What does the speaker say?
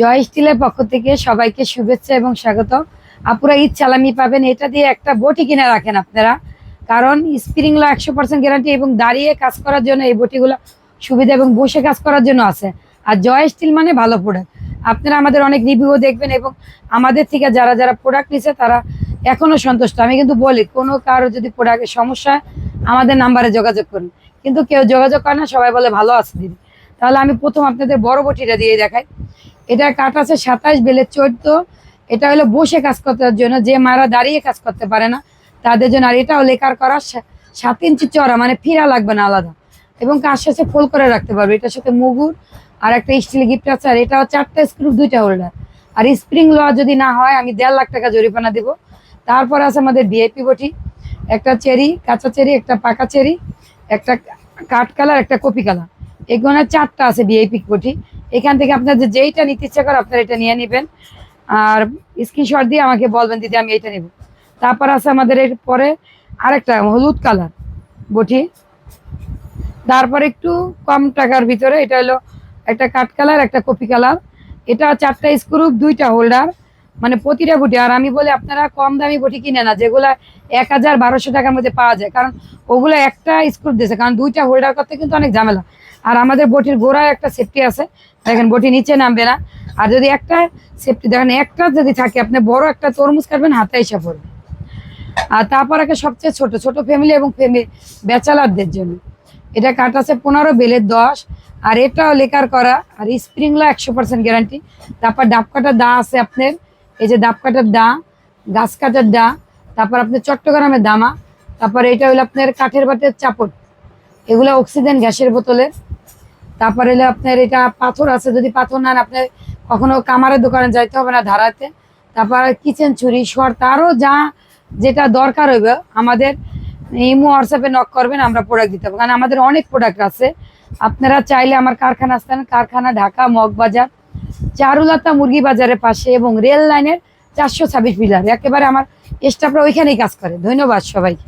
জয় স্টিলের পক্ষ থেকে সবাইকে শুভেচ্ছা এবং স্বাগত। আপুরা ঈদ চালামি পাবেন, এটা দিয়ে একটা বটি কিনে রাখেন আপনারা, কারণ স্প্রিংগুলো 100% গ্যারান্টি এবং দাঁড়িয়ে কাজ করার জন্য এই বটিগুলো সুবিধা এবং বসে কাজ করার জন্য আছে। আর জয় স্টিল মানে ভালো প্রোডাক্ট। আপনারা আমাদের অনেক রিভিউ দেখবেন এবং আমাদের থেকে যারা যারা প্রোডাক্ট নিছে তারা এখনও সন্তুষ্ট। আমি কিন্তু বলি, কোনো কারো যদি প্রোডাক্টের সমস্যা আমাদের নাম্বারে যোগাযোগ করুন, কিন্তু কেউ যোগাযোগ করে না, সবাই বলে ভালো আছে দিদি। তাহলে আমি প্রথম আপনাদের বড় বটিটা দিয়ে দেখাই। এটা কাঠ আছে 27 বেলে 14। এটা হলো বসে কাজ করার জন্য, যে মারা দাঁড়িয়ে কাজ করতে পারে না তাদের জন্য। আর এটাও লেকার করা 7 ইঞ্চি চড়া, মানে ফিরা লাগবে না আলাদা, এবং কাজ শেষে ফোল করে রাখতে পারবে। এটার সাথে মুগুর আর একটা স্টিল গিফট আছে। আর এটাও 4টা স্ক্রু 2টা হোল্ডার। আর স্প্রিং লোয়া যদি না হয় আমি 1.5 লাখ টাকা জরিমানা দেবো। তারপর আছে আমাদের ভিআইপি বটি, একটা চেরি, কাঁচা চেরি, একটা পাকা চেরি, একটা কাঠ কালার, একটা কপি কালার। এগুলো 4টা আছে ভিআইপি বটি। এখান থেকে আপনাদের যেইটা নিতে ইচ্ছা করে আপনারা এটা নিয়ে নেবেন, আর স্ক্রিনশট দিয়ে আমাকে বলবেন দিদি আমি এইটা নেব। তারপর আছে আমাদের এর পরে আরেকটা হলুদ কালার বটি। তারপর একটু কম টাকার ভিতরে এটা হলো একটা কাঠ কালার, একটা কপি কালার। এটা 4টা স্ক্রু 2টা হোল্ডার, মানে প্রতিটা বটি। আর আমি বলি আপনারা কম দামি বটি কিনে না, যেগুলা 1000-1200 টাকার মধ্যে পাওয়া যায়, কারণ ওগুলো একটা স্ক্রু দিয়েছে, কারণ 2টা হোল্ডার করতে কিন্তু অনেক ঝামেলা। আর আমাদের বটির গোড়ায় একটা সেফটি আছে, দেখেন বটি নিচে নামবে না। আর যদি একটা সেফটি দেখেন, একটা যদি থাকে আপনি বড় একটা তরমুজ কাটবেন হাতে এসে পড়বে। আর তারপর একটা সবচেয়ে ছোট ছোট ফ্যামিলি এবং ব্যাচেলারদের জন্য এটা কাঠ আছে 15 বেলের 10। আর এটাও লেকার করা, আর স্প্রিংগুলো 100% গ্যারান্টি। তারপর ডাব কাটার দা আছে আপনার, এই যে ডাব কাটার দা, গাছ কাটার দা। তারপর আপনার চট্টগ্রামের দামা। তারপর এটা হলো আপনার কাঠের বাটের চাপট, এগুলো অক্সিজেন গ্যাসের বোতলের। তারপর হলো আপনার এটা পাথর আছে, যদি পাথর নেন আপনার কখনো কামারের দোকানে যাইতে হবে না ধারাতে। তারপর কিচেন ছুরি, শর্ত, আরও যা যেটা দরকার হইবে আমাদের ইমো হোয়াটসঅ্যাপে নক করবেন, আমরা প্রোডাক্ট দিতে হবে। কারণ আমাদের অনেক প্রোডাক্ট আছে। আপনারা চাইলে আমার কারখানা আসতেন, কারখানা ঢাকা মগবাজার, চারুলতা মুরগি বাজারের পাশে, এবং রেল লাইনের 426 পিলার, একেবারে আমার স্টাফরা ওইখানেই কাজ করে। ধন্যবাদ সবাইকে।